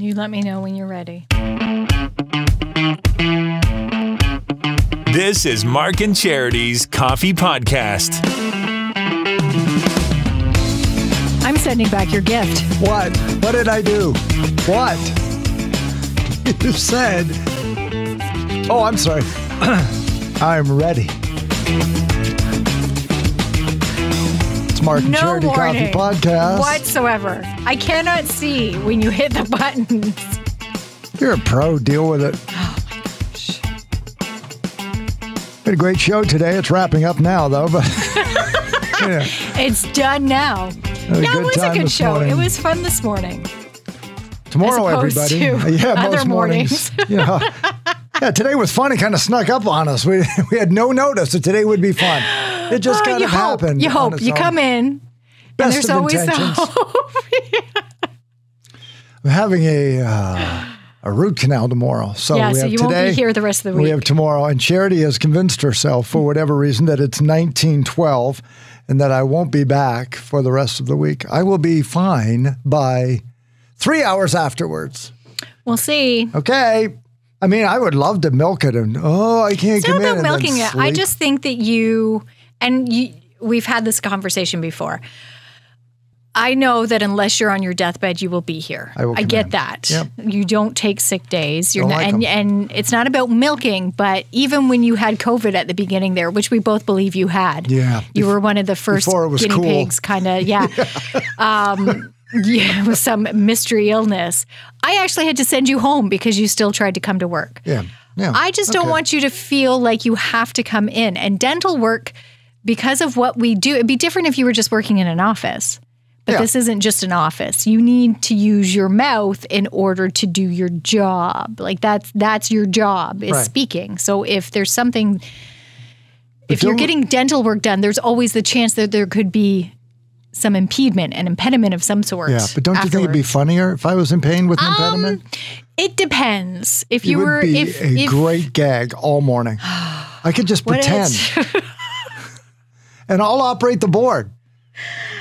You let me know when you're ready. This is Mark and Charity's Coffee Podcast. I'm sending back your gift. What? What did I do? What? You said... Oh, I'm sorry. I'm ready. It's Mark and Charity Coffee Podcast. Whatsoever. I cannot see when you hit the buttons. You're a pro. Deal with it. Oh my gosh. We had a great show today. It's wrapping up now, though. But yeah. It's done now. Yeah, it was a good show. Morning. It was fun this morning. Tomorrow, everybody. Yeah, other most mornings. Yeah. Yeah, today was fun. It kind of snuck up on us. We had no notice that today would be fun. It just kind of happened. You hope. You come in, and there's always the hope. I'm having a root canal tomorrow. So we have so you today, won't be here the rest of the week. We have tomorrow. And Charity has convinced herself, for whatever reason, that it's 1912 and that I won't be back for the rest of the week. I will be fine by 3 hours afterwards. We'll see. Okay. I mean, I would love to milk it, and I can't come in. It's not about milking it. I just think that we've had this conversation before. I know that unless you're on your deathbed, you will be here. I get that. Yep. You don't take sick days. You're not, and it's not about milking, but even when you had COVID at the beginning there, which we both believe you had, you were one of the first guinea pigs, kind of, with some mystery illness. I actually had to send you home because you still tried to come to work. Yeah. I just don't want you to feel like you have to come in. And dental work, because of what we do, it'd be different if you were just working in an office. But this isn't just an office. You need to use your mouth in order to do your job. Like that's your job, is speaking. So if there's something, if you're getting dental work done, there's always the chance that there could be some impediment, an impediment of some sort. Yeah, but don't you think it'd be funnier if I was in pain with an impediment? It depends. If you were, it would be a great gag all morning. I could just pretend, and I'll operate the board.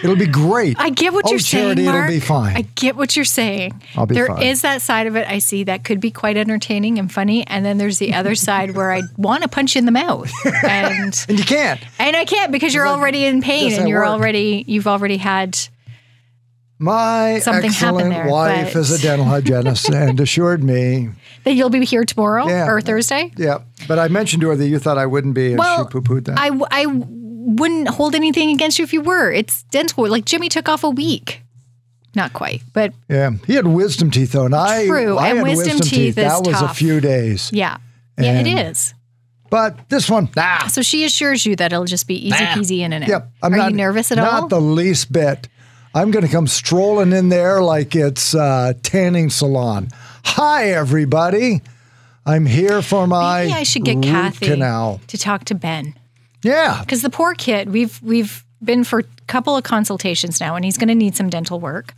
It'll be great. I get what you're saying, Charity, Mark. It'll be fine. I get what you're saying. I'll be fine. There is that side of it I see that could be quite entertaining and funny, and then there's the other side where I want to punch you in the mouth, and you can't. And I can't because you're already in pain, and you've already had my something happen there. My excellent wife is a dental hygienist and assured me that you'll be here tomorrow or Thursday. Yeah, but I mentioned to her that you thought I wouldn't be, and she poo-pooed that. I wouldn't hold anything against you if you were. It's dental. Like Jimmy took off a week. Not quite, but yeah, he had wisdom teeth though, and I had wisdom teeth. That was a few days. Yeah, it is. But this one, So she assures you that it'll just be easy peasy in and out. Yep. Are you nervous at all? Not the least bit. I'm going to come strolling in there like it's a tanning salon. Hi, everybody. I'm here for my Maybe I should get Kathy canal to talk to Ben. Yeah. Because the poor kid, we've been for a couple of consultations now, and he's going to need some dental work,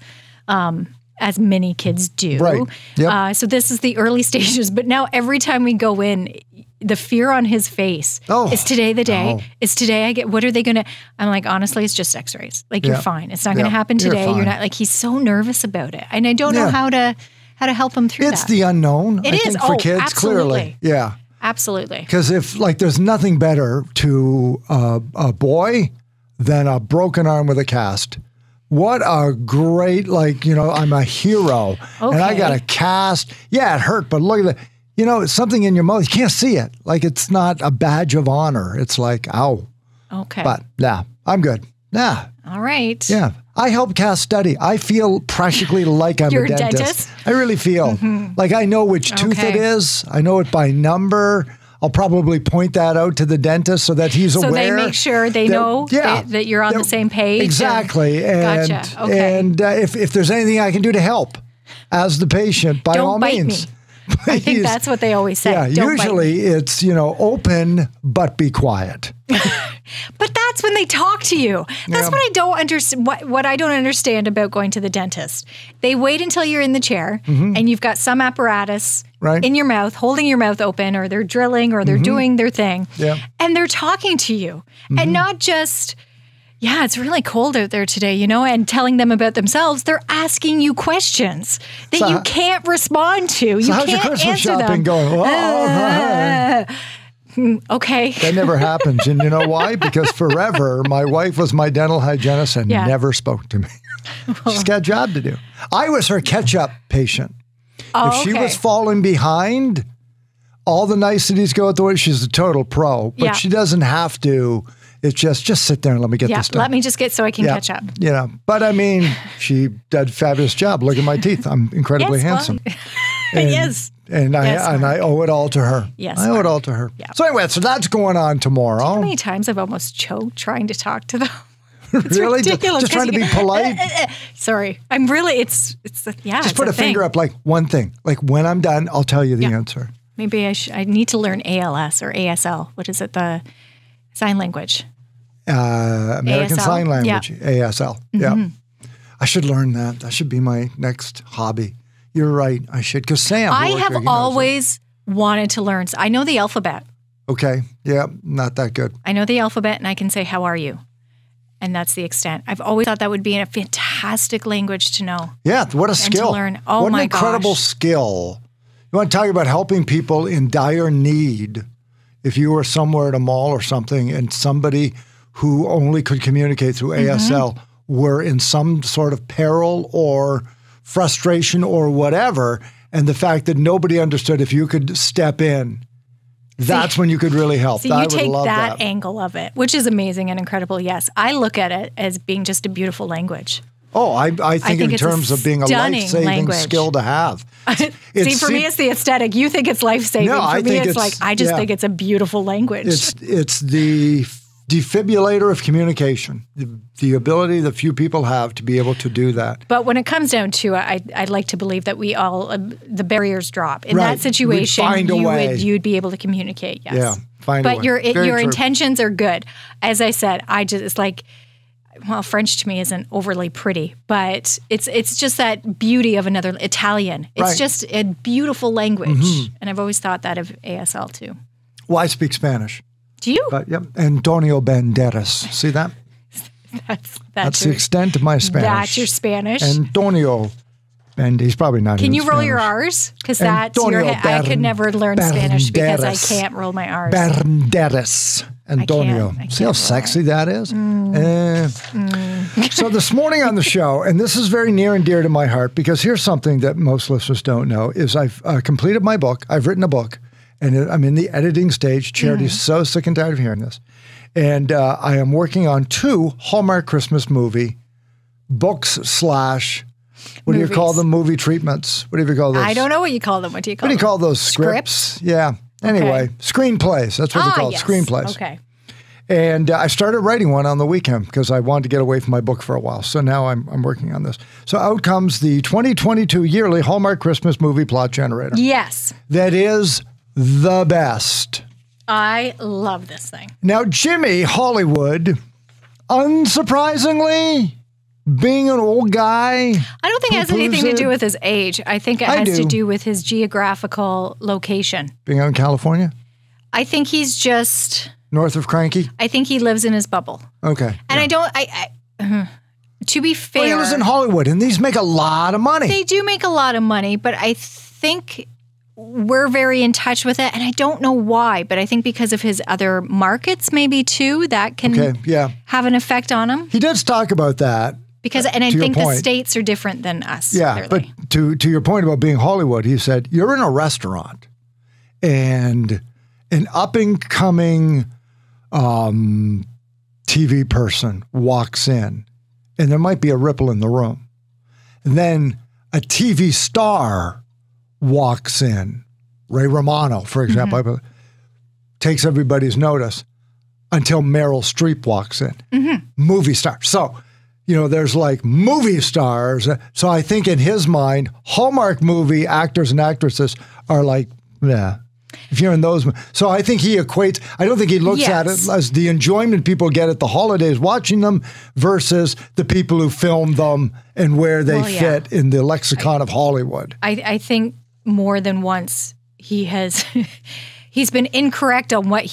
as many kids do. Right. Yep. So this is the early stages. But now every time we go in, the fear on his face. Is today the day? Is today what are they going to? I'm like, honestly, it's just x-rays. Like, you're fine. It's not going to happen today. You're not, like, he's so nervous about it. And I don't know how to help him through that. It's the unknown. It is. Think, for kids, absolutely. Clearly. Yeah. Absolutely. Because there's nothing better to a boy than a broken arm with a cast. What a great, I'm a hero. And I got a cast. Yeah, it hurt, but look at it's something in your mouth. You can't see it. Like, it's not a badge of honor. It's like, ow. Okay. But, I'm good. All right. Yeah. I help Cass study. I feel practically like I'm a dentist. I really feel. Like, I know which tooth it is. I know it by number. I'll probably point that out to the dentist so that he's aware. So they make sure they know that you're on the same page. Exactly. Gotcha. Okay. And if there's anything I can do to help as the patient, by all means. Me. I think that's what they always say. Yeah, usually it's, open, but be quiet. But that's when they talk to you. That's what I don't understand. What I don't understand about going to the dentist. They wait until you're in the chair and you've got some apparatus in your mouth, holding your mouth open, or they're drilling, or they're doing their thing. Yeah. And they're talking to you. And not just, Yeah, it's really cold out there today, and telling them about themselves, they're asking you questions that you can't respond to. So you how's can't your Christmas answer shopping them. going? Okay. That never happens. And you know why? Because forever, my wife was my dental hygienist and never spoke to me. She's got a job to do. I was her catch-up patient. If she was falling behind, all the niceties go out the way. She's a total pro, but she doesn't have to. It's just sit there and let me get this done. Let me just get so I can catch up. But I mean, she did a fabulous job. Look at my teeth. I'm incredibly handsome. Yes. And I owe it all to her. Yes. I owe it all to her. Yeah. So anyway, that's going on tomorrow. Do you know how many times I've almost choked trying to talk to them? It's really? ridiculous. Just trying to be polite? Sorry. I'm really, just put a finger up like one thing. Like when I'm done, I'll tell you the answer. Maybe I need to learn ALS or ASL. What is it? The sign language. American ASL? Sign Language, ASL. Mm-hmm. Yeah. I should learn that. That should be my next hobby. You're right. I should. Because Sam. I have always wanted to learn. I know the alphabet. Okay. Yeah. Not that good. I know the alphabet and I can say, how are you? And that's the extent. I've always thought that would be a fantastic language to know. Yeah. What a skill. And to learn. Oh, what my an incredible skill. You want to talk about helping people in dire need. If you were somewhere at a mall or something and somebody who only could communicate through ASL were in some sort of peril or frustration or whatever, and the fact that nobody understood if you could step in, that's when you could really help. So you take that angle of it, which is amazing and incredible. Yes, I look at it as being just a beautiful language. Oh, I think in terms of being a life-saving skill to have. See, for me, it's the aesthetic. You think it's life-saving. No, for me, it's like, I just think it's a beautiful language. It's the defibrillator of communication, the ability that few people have to be able to do that. But when it comes down to it, I'd like to believe that we all, the barriers drop. In that situation, you'd be able to communicate, yes. Yeah, find a way. But your intentions are good. As I said, it's like, well, French to me isn't overly pretty, but it's just that beauty of another Italian. It's just a beautiful language. And I've always thought that of ASL too. Well, I speak Spanish. Do you? Antonio Banderas. See that? That's the extent of my Spanish. That's your Spanish. Antonio Banderas. He's probably not. Can you roll Spanish. your R's? Because that's I could never learn Spanish because I can't roll my R's. Banderas. Antonio. I can't See how sexy that is? So this morning on the show, and this is very near and dear to my heart because here's something that most listeners don't know, is I've completed my book. I've written a book. And I'm in the editing stage. Charity's so sick and tired of hearing this. And I am working on 2 Hallmark Christmas movie books / what do you call them? Movie treatments. What do you call those? I don't know what you call them. What do you call them? What do you call those? Scripts? Yeah. Anyway, screenplays. That's what they call it. Screenplays. Okay. And I started writing one on the weekend because I wanted to get away from my book for a while. So now I'm working on this. So out comes the 2022 yearly Hallmark Christmas movie plot generator. Yes. That is the best. I love this thing. Now, Jimmy Hollywood, unsurprisingly, being an old guy. I don't think it has anything to do with his age. I think it has to do with his geographical location. Being out in California? I think he's just... North of Cranky? I think he lives in his bubble. Okay. And I don't... to be fair... Well, he lives in Hollywood, and these make a lot of money. They do make a lot of money, but I think... we're very in touch with it, and I don't know why, but I think because of his other markets maybe too, that can have an effect on him. He does talk about that. Because, and I think the states are different than us. Yeah, clearly. But to your point about being Hollywood, he said, you're in a restaurant, and an up-and-coming TV person walks in, and there might be a ripple in the room. And then a TV star walks in, Ray Romano, for example, takes everybody's notice until Meryl Streep walks in. Movie star. So, there's like movie stars. So I think in his mind, Hallmark movie actors and actresses are like, if you're in those. So I think he equates, I don't think he looks at it as the enjoyment people get at the holidays watching them versus the people who film them and where they fit in the lexicon of Hollywood. I think more than once he's been incorrect on what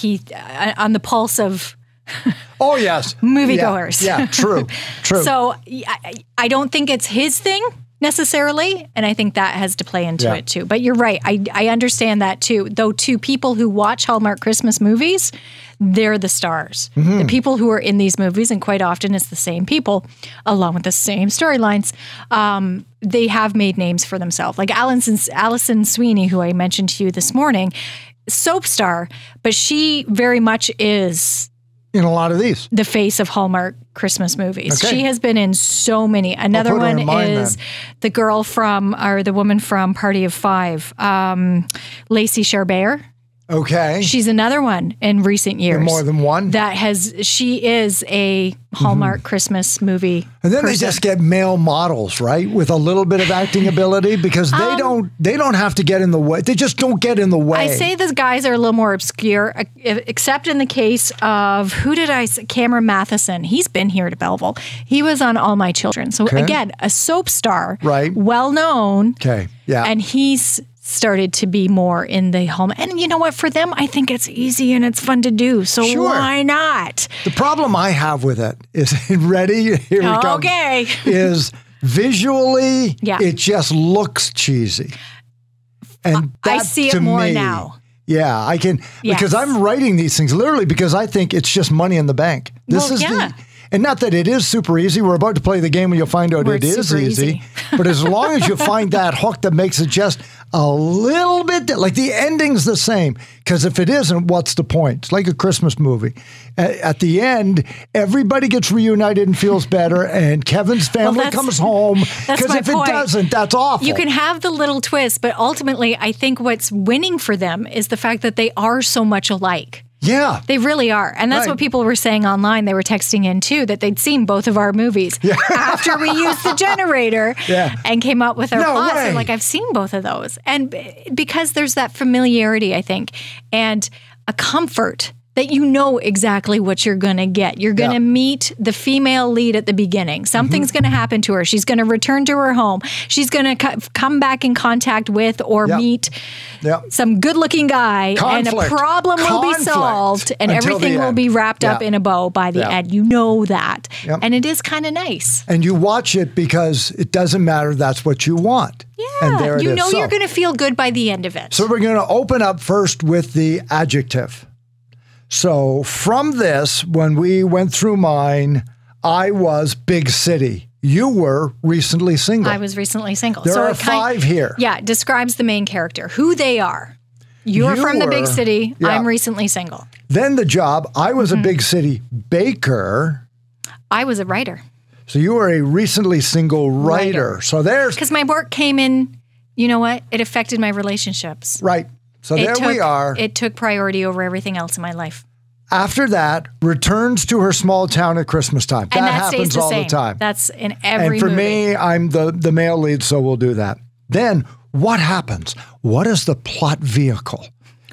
on the pulse of Oh, yes. moviegoers. Yeah, true. So I don't think it's his thing necessarily, and I think that has to play into it too. But you're right. I understand that too. Though to people who watch Hallmark Christmas movies, they're the stars. The people who are in these movies, and quite often it's the same people, along with the same storylines, they have made names for themselves. Like Alison Sweeney, who I mentioned to you this morning, soap star, but she very much is in a lot of these. The face of Hallmark Christmas movies. Okay. She has been in so many. Another one is the girl from, or the woman from Party of Five, Lacey Chabert. Okay. She's another one in recent years. More than one? She is a Hallmark Christmas movie And then person. they just get male models, right? With a little bit of acting ability because they don't have to get in the way. They just don't get in the way. I say the guys are a little more obscure, except in the case of, Cameron Matheson. He's been here to Belleville. He was on All My Children. So again, a soap star. Right. Well known. Okay. Yeah. And he's started to be more in the home. And you know what? For them, I think it's easy and it's fun to do. So why not? The problem I have with it is, ready? Here we go. Okay. Is visually, it just looks cheesy. And I see it more now. Yeah, I can, because I'm writing these things literally because I think it's just money in the bank. And not that it is super easy. We're about to play the game and you'll find out it is easy. But as long as you find that hook that makes it just a little bit, like the ending's the same. Because if it isn't, what's the point? It's like a Christmas movie. At the end, everybody gets reunited and feels better, and Kevin's family comes home. Because if it doesn't, that's awful. You can have the little twist, but ultimately, I think what's winning for them is the fact that they are so much alike. Yeah. They really are. And that's what people were saying online. They were texting in too, that they'd seen both of our movies after we used the generator and came up with our plots. And like, I've seen both of those. And because there's that familiarity, I think, and a comfort that you know exactly what you're going to get. You're going to meet the female lead at the beginning. Something's going to happen to her. She's going to return to her home. She's going to come back in contact with or meet some good-looking guy. And a problem will be solved. And everything will be wrapped up in a bow by the end. You know that. And it is kind of nice. And you watch it because it doesn't matter. That's what you want. Yeah. And there it is. You know you're going to feel good by the end of it. So we're going to open up first with the adjective. So from this, when we went through mine, I was big city. You were recently single. I was recently single. There are 5 here. Yeah, it describes the main character, who they are. You're from the big city. I'm recently single. Then the job, I was a big city baker. I was a writer. So you were a recently single writer. So there's... Because my work came in, you know what? It affected my relationships. Right. So we are. It took priority over everything else in my life. After that, returns to her small town at Christmas time. And that happens all the time. That's in every And for movie. me, I'm the male lead, so we'll do that. Then what happens? What is the plot vehicle?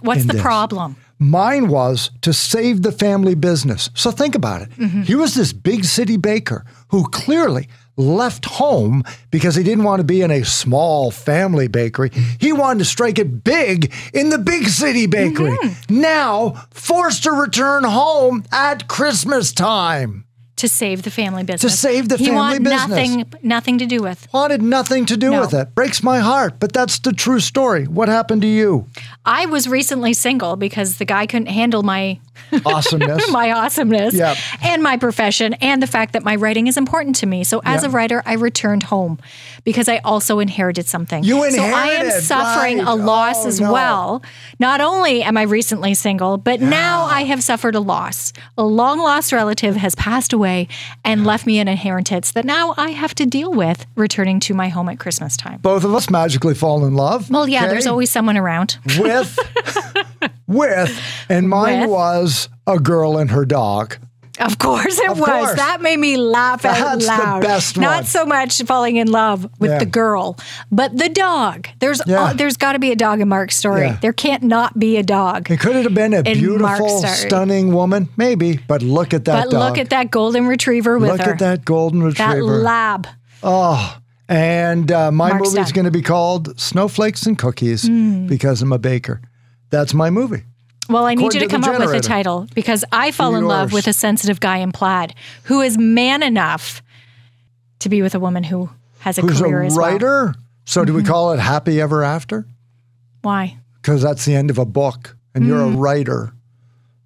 What's the problem? Mine was to save the family business. So think about it. He was this big city baker who clearly left home because he didn't want to be in a small family bakery. He wanted to strike it big in the big city bakery. Now forced to return home at Christmas time. To save the family business. To save the family business. Nothing to do with. Wanted nothing to do with it. Breaks my heart, but that's the true story. What happened to you? I was recently single because the guy couldn't handle my awesomeness. My awesomeness and my profession and the fact that my writing is important to me. So as a writer, I returned home because I also inherited something. You inherited. So I am suffering a loss as well. Not only am I recently single, but now I have suffered a loss. A long-lost relative has passed away and left me an inheritance that now I have to deal with returning to my home at Christmas time. Both of us magically fall in love. Well, yeah, there's always someone around. And mine was a girl and her dog. Of course it was. That made me laugh out loud. That's the best one. Not so much falling in love with the girl, but the dog. There's got to be a dog in Mark's story. Yeah. There can't not be a dog. It could have been a beautiful, stunning woman, maybe, but look at that dog. But look at that golden retrievor with her. Look at that golden retriever. That lab. Oh, and my movie's going to be called Snowflakes and Cookies because I'm a baker. That's my movie. Well, I need according you to the come up with a generator. title because I fell in love Yours. with a sensitive guy in plaid who is man enough to be with a woman who has a Who's career a as well. writer? So do we call it Happy Ever After? Why? Because that's the end of a book, and you're a writer.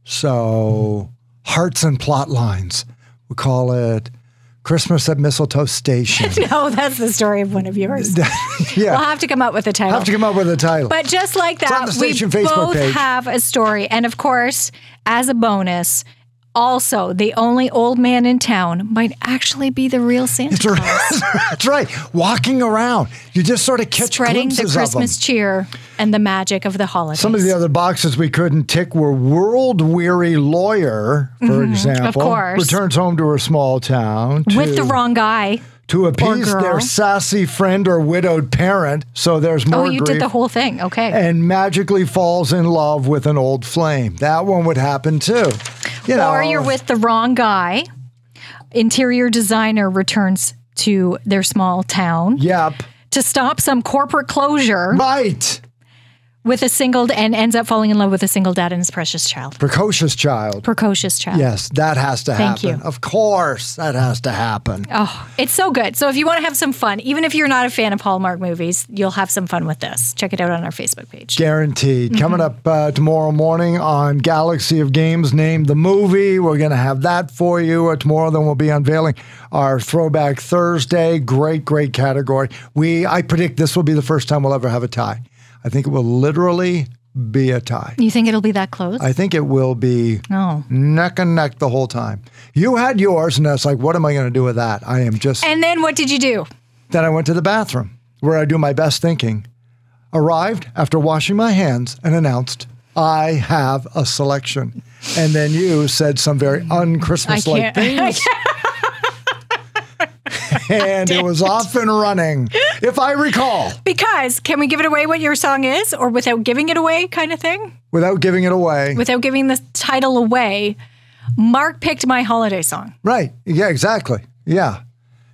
So hearts and plot lines. We call it Christmas at Mistletoe Station. No, that's the story of one of yours. Yeah. We'll have to come up with a title. Have to come up with a title. But just like on that, the we station Facebook both page. have a story. And of course, as a bonus, also, the only old man in town might actually be the real Santa Claus. That's right. Walking around. You just sort of catch Spreading the glimpses Christmas of cheer and the magic of the holidays. them. Some of the other boxes we couldn't tick were world-weary lawyer, for example. of course. Returns home to her small town. With the wrong guy. To appease girl. their sassy friend or widowed parent. So there's more Oh, you grief. did the whole thing. Okay. And magically falls in love with an old flame. That one would happen too. You know, Or you're with the wrong guy. Interior designer returns to their small town Yep. to stop some corporate closure Right. with a single and ends up falling in love with a single dad and his precious child. Precocious child. Precocious child. Yes, that has to Thank happen. you. Of course, that has to happen. Oh, it's so good. So if you want to have some fun, even if you're not a fan of Hallmark movies, you'll have some fun with this. Check it out on our Facebook page. Guaranteed. Coming up tomorrow morning on Galaxy of Games, Name the Movie. We're going to have that for you. Tomorrow, then we'll be unveiling our Throwback Thursday. Great, great category. I predict this will be the first time we'll ever have a tie. I think it will literally be a tie. You think it'll be that close? I think it will be neck and neck the whole time. You had yours, and that's like, what am I going to do with that? I am just... And then what did you do? Then I went to the bathroom, where I do my best thinking. Arrived after washing my hands and announced, I have a selection. And then you said some very un-Christmas-like things. And it was off and running, if I recall. Because can we give it away what your song is, or without giving it away kind of thing? Without giving it away. Without giving the title away, Mark picked my holiday song. Right. Yeah, exactly. Yeah.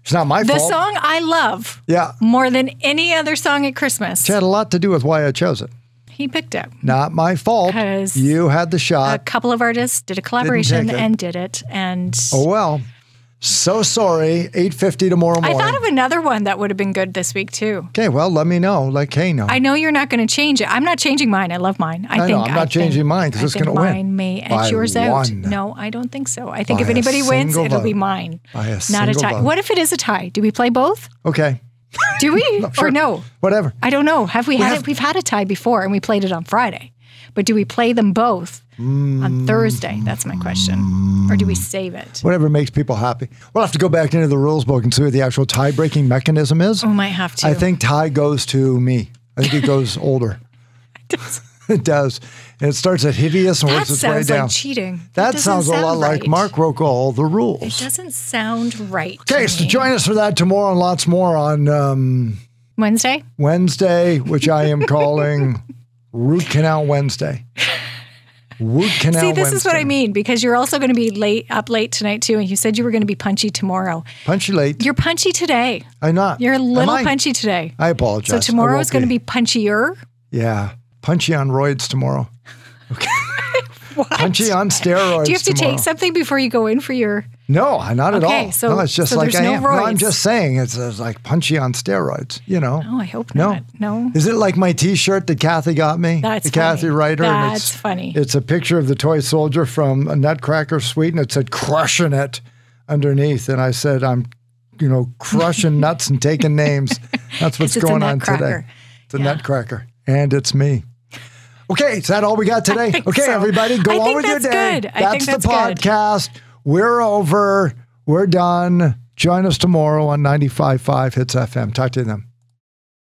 It's not my The fault. song I love Yeah. more than any other song at Christmas. It had a lot to do with why I chose it. He picked it. Not my fault. 'Cause You had the A shot. couple of artists did a collaboration take it. and did it. And Oh, well. So sorry. 8:50 tomorrow I morning. thought of another one that would have been good this week too. Okay, well, let me know. Let Kay know. I know you're not going to change it. I'm not changing mine. I love mine. I think I'm not changing mine because it's going to win. Mine may By edge yours out. one. No, I don't think so. I think By if anybody a wins, single it'll be vote. mine. By a Not a single tie. vote. What if it is a tie? Do we play both? Okay. Do we? Sure. Or no? Whatever. I don't know. Have we had have- it? We've had a tie before and we played it on Friday. But do we play them both on Thursday? That's my question. Or do we save it? Whatever makes people happy. We'll have to go back into the rules book and see what the actual tie-breaking mechanism is. We might have to. I think tie goes to me. I think it goes older. It does. And it starts at hideous and That works its way sounds down. like cheating. That doesn't sounds a lot sound like right. Mark broke all the It rules. doesn't sound right. Okay, to so me. join us for that tomorrow and lots more on Wednesday? Wednesday, which I am calling Root Canal Wednesday. Root Canal See, this Wednesday. is what I mean, because you're also going to be up late tonight too, and you said you were going to be punchy tomorrow. Punchy late. You're punchy today. I'm not. You're a Am little I? punchy today. I apologize. So tomorrow I is won't going to be. be punchier. Yeah. Punchy on roids tomorrow. What? Punchy on steroids Do you have to tomorrow. take something before you go in for your? No, not at Okay, all. so- no, it's just so like there's I no am. No, I'm roids. just saying it's like punchy on steroids, you know. Oh, I hope No. not. No. Is it like my T-shirt that Kathy got me? That's the Kathy funny. writer. and That's funny. It's a picture of the toy soldier from a Nutcracker Suite, and it said "crushing it" underneath. And I said, "I'm, crushing nuts and taking names." That's what's 'Cause it's a going on today. nutcracker. It's a Yeah. Nutcracker, and it's me. Okay, is that all we got today? think Okay, so. everybody, go I on think with your that's day. good. I think That's the that's good. podcast. We're over. We're done. Join us tomorrow on 95.5 Hits FM. Talk to them.